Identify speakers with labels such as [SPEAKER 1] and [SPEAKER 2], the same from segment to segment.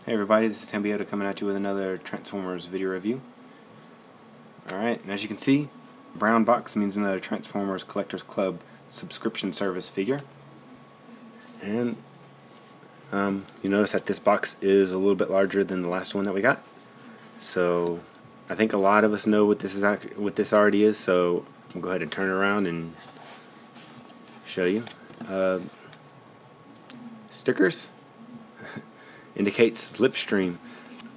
[SPEAKER 1] Hey everybody, this is Tambioto coming at you with another Transformers video review. Alright, and as you can see, brown box means another Transformers Collectors Club subscription service figure. And you notice that this box is a little bit larger than the last one that we got. So I think a lot of us know what this already is, so we'll go ahead and turn it around and show you. Stickers indicates Slipstream.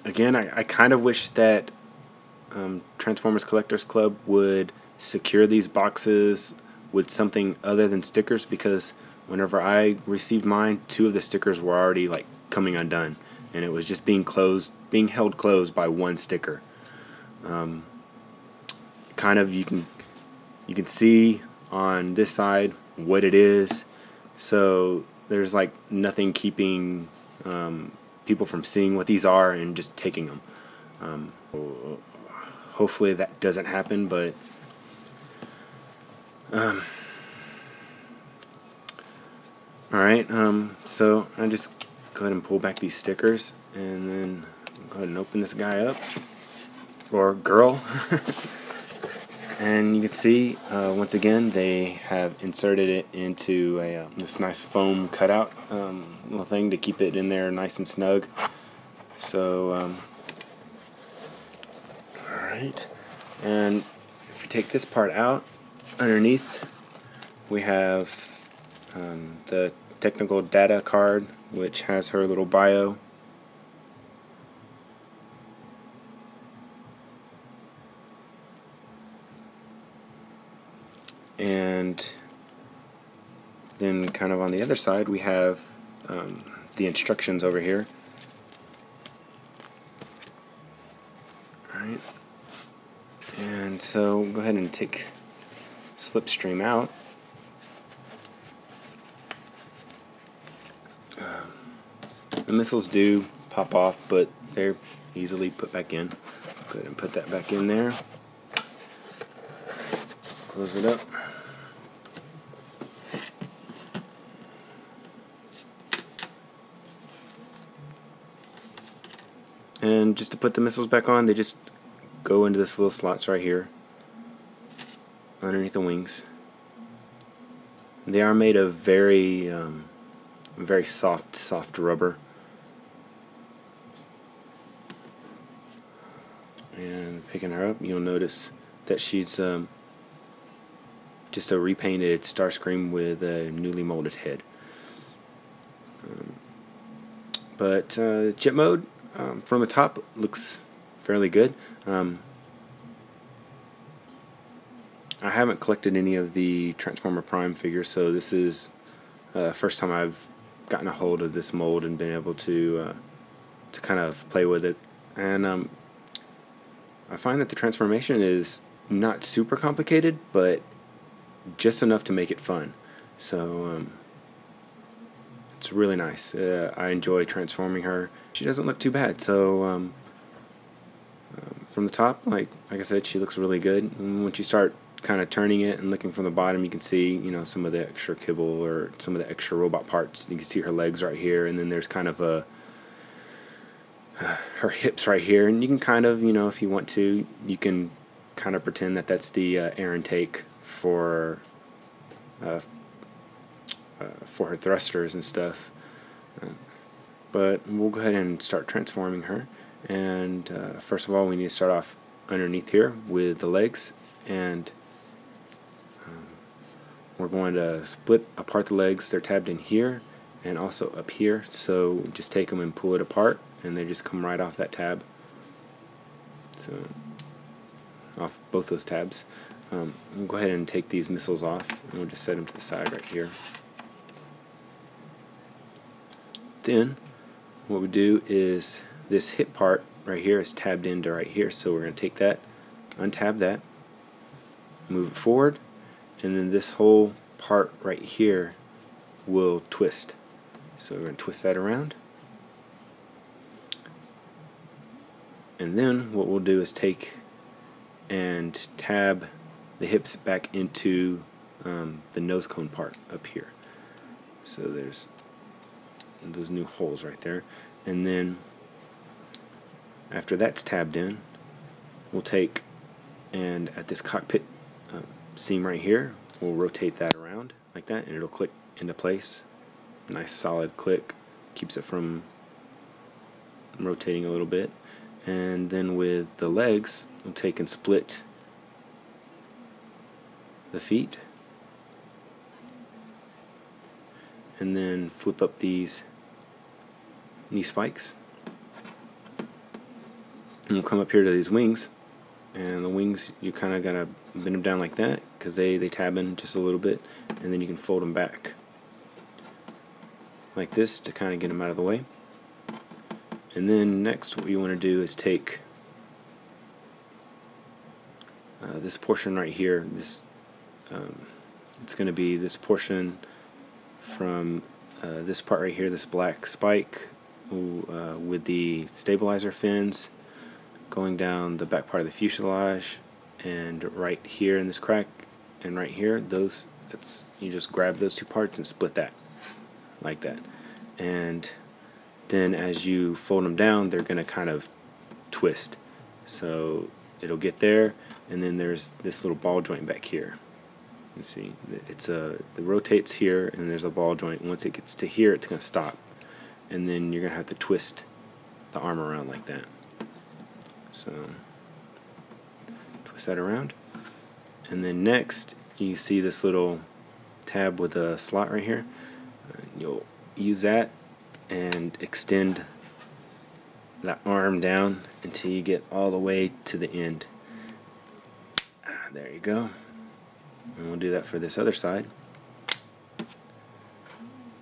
[SPEAKER 1] Again, I kind of wish that Transformers Collectors Club would secure these boxes with something other than stickers, because whenever I received mine, 2 of the stickers were already like coming undone, and it was just being held closed by 1 sticker. Kind of you can see on this side what it is, so there's like nothing keeping people from seeing what these are and just taking them. Hopefully that doesn't happen, but alright, so I just go ahead and pull back these stickers and then go ahead and open this guy up, or girl. And you can see once again they have inserted it into this nice foam cutout little thing to keep it in there nice and snug. So alright, and if you take this part out, underneath we have the technical data card, which has her little bio. And then kind of on the other side we have the instructions over here. Alright, and so go ahead and take Slipstream out. The missiles do pop off, but they're easily put back in. Go ahead and put that back in there. Close it up. And just to put the missiles back on, they just go into this little slots right here underneath the wings. They are made of very soft rubber. And picking her up, you'll notice that she's just a repainted Starscream with a newly molded head. But jet mode from the top looks fairly good. I haven't collected any of the Transformer Prime figures, so this is first time I've gotten a hold of this mold and been able to kind of play with it. And I find that the transformation is not super complicated, but just enough to make it fun. So it's really nice. I enjoy transforming her. She doesn't look too bad. So from the top, like I said, she looks really good. And once you start kind of turning it and looking from the bottom, you can see, you know, some of the extra kibble or some of the extra robot parts. You can see her legs right here, and then there's kind of her hips right here, and you can kind of, you know, if you want to, you can kind of pretend that that's the air intake for her thrusters and stuff. But we'll go ahead and start transforming her. And first of all, we need to start off underneath here with the legs, and we're going to split apart the legs. They're tabbed in here and also up here, so just take them and pull it apart, and they just come right off that tab. So off both those tabs. We'll go ahead and take these missiles off, and we'll just set them to the side right here. Then what we do is this hip part right here is tabbed into right here, so we're going to take that, untab that, move it forward, and then this whole part right here will twist. So we're going to twist that around. And then what we'll do is take and tab the hips back into the nose cone part up here. So there's those new holes right there. And then After that's tabbed in, we'll take and at this cockpit seam right here, we'll rotate that around like that, and it'll click into place. Nice solid click, keeps it from rotating a little bit. And then with the legs, we'll take and split the feet, and then flip up these knee spikes, and we'll come up here to these wings, and the wings you kind of gotta bend them down like that because they tab in just a little bit, and then you can fold them back like this to kind of get them out of the way. And then next what you want to do is take this portion right here, this it's going to be this portion from this part right here, this black spike with the stabilizer fins going down the back part of the fuselage, and right here in this crack and right here, you just grab those two parts and split that like that. And then as you fold them down, they're going to kind of twist. So it'll get there, and then there's this little ball joint back here. You see, it rotates here, and there's a ball joint. Once it gets to here, it's going to stop, and then you're going to have to twist the arm around like that. So twist that around, and then next you see this little tab with a slot right here. You'll use that and extend that arm down until you get all the way to the end. There you go. And we'll do that for this other side.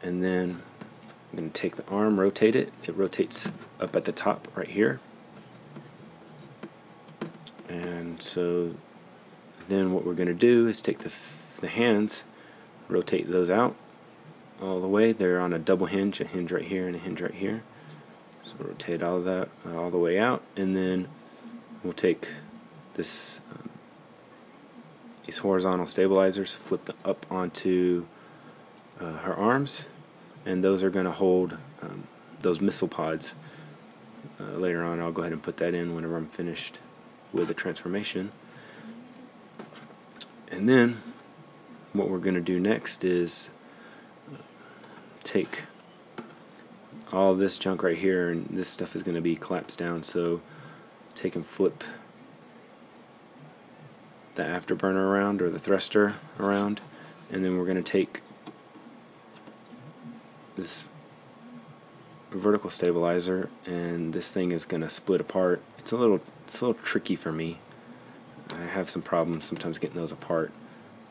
[SPEAKER 1] And then I'm going to take the arm, rotate it. It rotates up at the top right here. And so then what we're going to do is take the hands, rotate those out all the way. They're on a double hinge, a hinge right here and a hinge right here. So rotate all of that all the way out, and then we'll take this these horizontal stabilizers, flip them up onto her arms, and those are going to hold those missile pods. Later on, I'll go ahead and put that in whenever I'm finished with the transformation. And then what we're going to do next is take all this junk right here, and this stuff is going to be collapsed down, so take and flip the afterburner around, or the thruster around, and then we're going to take this vertical stabilizer, and this thing is going to split apart. It's a little tricky for me. I have some problems sometimes getting those apart,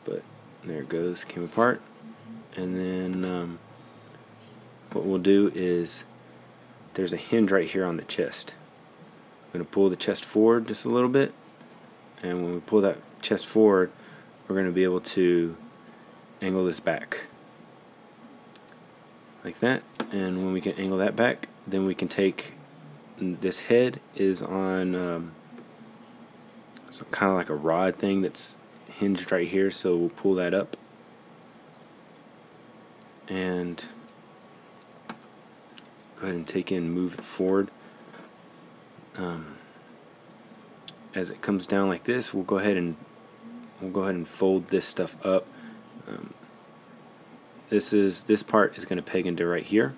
[SPEAKER 1] but there it goes, came apart. And then what we'll do is there's a hinge right here on the chest. I'm going to pull the chest forward just a little bit, and when we pull that chest forward, we're going to be able to angle this back like that. And when we can angle that back, then we can take this head is on kind of like a rod thing that's hinged right here, so we'll pull that up and go ahead and take and move it forward. As it comes down like this, we'll go ahead and fold this stuff up. This part is going to peg into right here,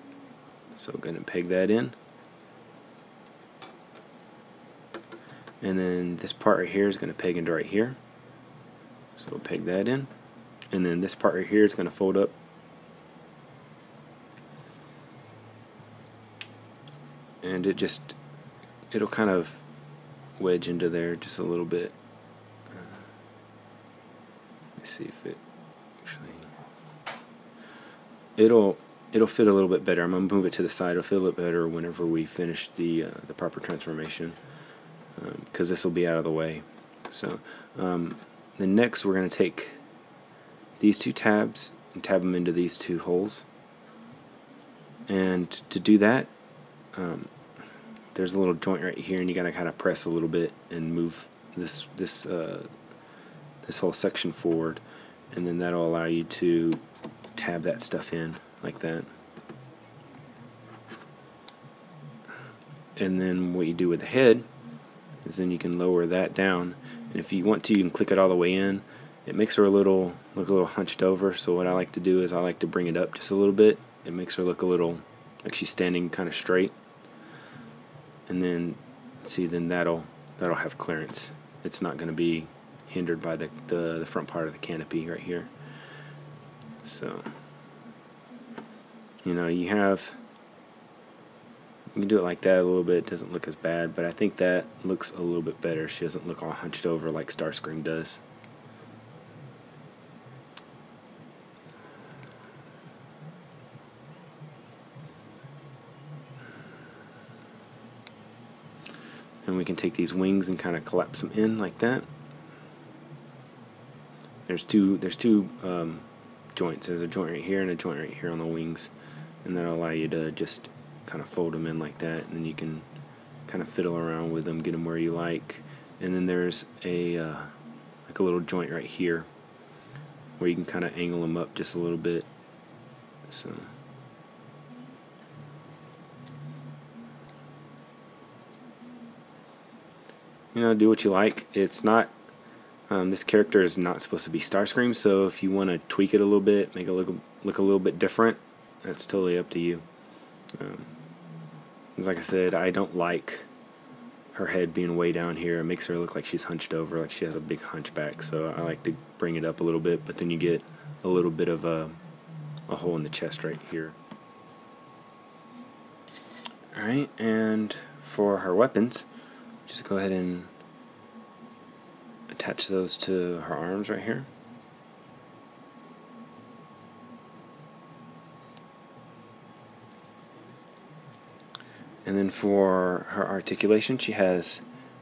[SPEAKER 1] so we're going to peg that in. And then this part right here is going to peg into right here, so we'll peg that in. And then this part right here is going to fold up, and it'll kind of wedge into there just a little bit. Let's see if it actually, it'll fit a little bit better. I'm going to move it to the side. It'll fit a little bit better whenever we finish the proper transformation, because this will be out of the way. So then next we're going to take these two tabs and tab them into these two holes. And to do that, there's a little joint right here, and you got to kind of press a little bit and move this whole section forward, and then that'll allow you to tab that stuff in like that. And then what you do with the head is then you can lower that down, and if you want to, you can click it all the way in. It makes her look a little hunched over, so what I like to do is I like to bring it up just a little bit. It makes her look a little like she's standing kind of straight, and then see, then that'll have clearance. It's not going to be hindered by the front part of the canopy right here. So you can do it like that a little bit. It doesn't look as bad, but I think that looks a little bit better. She doesn't look all hunched over like Starscream does. And we can take these wings and kind of collapse them in like that. There's two joints. There's a joint right here and a joint right here on the wings, and that'll allow you to just kind of fold them in like that, and then you can kind of fiddle around with them, get them where you like. And then there's a like a little joint right here where you can kind of angle them up just a little bit. So do what you like. It's not this character is not supposed to be Starscream, so if you want to tweak it a little bit, make it look a little bit different, that's totally up to you. Like I said, I don't like her head being way down here. It makes her look like she's hunched over, like she has a big hunchback, so I like to bring it up a little bit, but then you get a little bit of a hole in the chest right here. Alright, and for her weapons, just go ahead and attach those to her arms right here. And then for her articulation, she has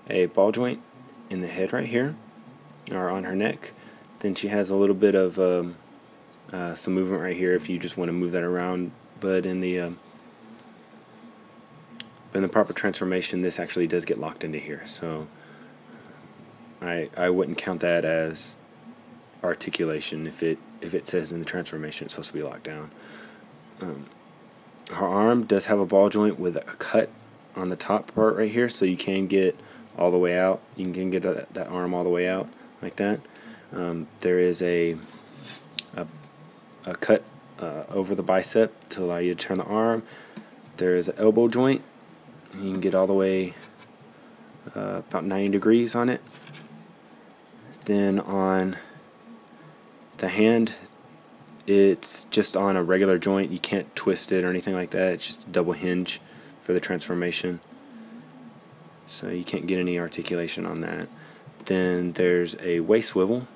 [SPEAKER 1] a ball joint in the head right here, or on her neck. Then she has a little bit of some movement right here if you just want to move that around. But in the proper transformation, this actually does get locked into here. So I wouldn't count that as articulation if it says in the transformation it's supposed to be locked down. Her arm does have a ball joint with a cut on the top part right here, so you can get all the way out. You can get that arm all the way out like that. There is a cut over the bicep to allow you to turn the arm. There is an elbow joint. You can get all the way about 90 degrees on it. Then on the hand, it's just on a regular joint. You can't twist it or anything like that. It's just a double hinge for the transformation, so you can't get any articulation on that. Then there's a waist swivel,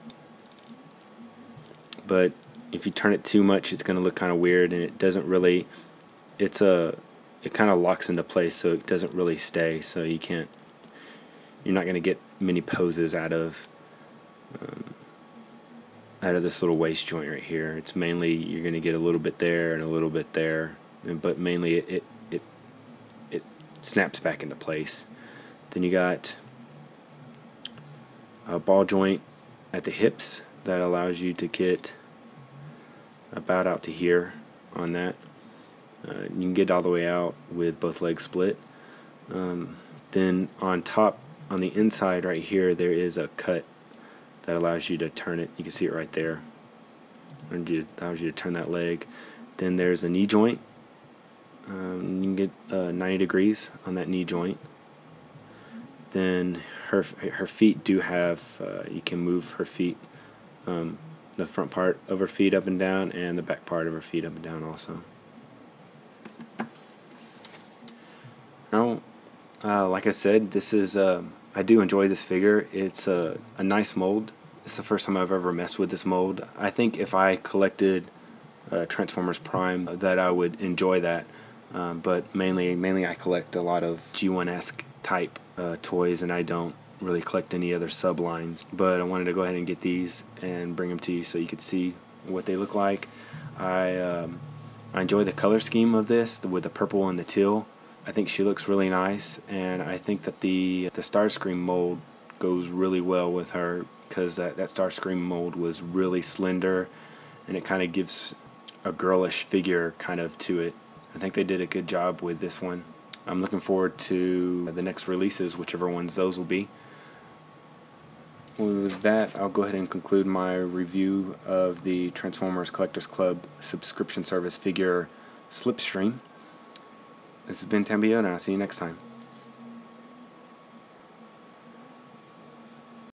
[SPEAKER 1] but if you turn it too much, it's going to look kind of weird, and it doesn't really. It kind of locks into place, so it doesn't really stay. So you're not going to get many poses out of this little waist joint right here. It's mainly you're going to get a little bit there and a little bit there, but mainly it snaps back into place. Then you got a ball joint at the hips that allows you to get about out to here on that. You can get all the way out with both legs split. Then on top, on the inside right here, there is a cut that allows you to turn it. You can see it right there. It allows you to turn that leg. Then there's a knee joint. You can get 90 degrees on that knee joint. Then her feet do have, you can move her feet, the front part of her feet up and down, and the back part of her feet up and down also. Now, like I said, this is I do enjoy this figure. It's a nice mold. It's the first time I've ever messed with this mold. I think if I collected Transformers Prime, that I would enjoy that. But mainly I collect a lot of G1-esque type toys, and I don't really collect any other sublines. But I wanted to go ahead and get these and bring them to you so you could see what they look like. I enjoy the color scheme of this with the purple and the teal. I think she looks really nice, and I think that the Starscream mold goes really well with her, because that Starscream mold was really slender, and it kind of gives a girlish figure kind of to it. I think they did a good job with this one. I'm looking forward to the next releases, whichever ones those will be. With that, I'll go ahead and conclude my review of the Transformers Collectors Club subscription service figure Slipstream. This has been Tambio, and I'll see you next time.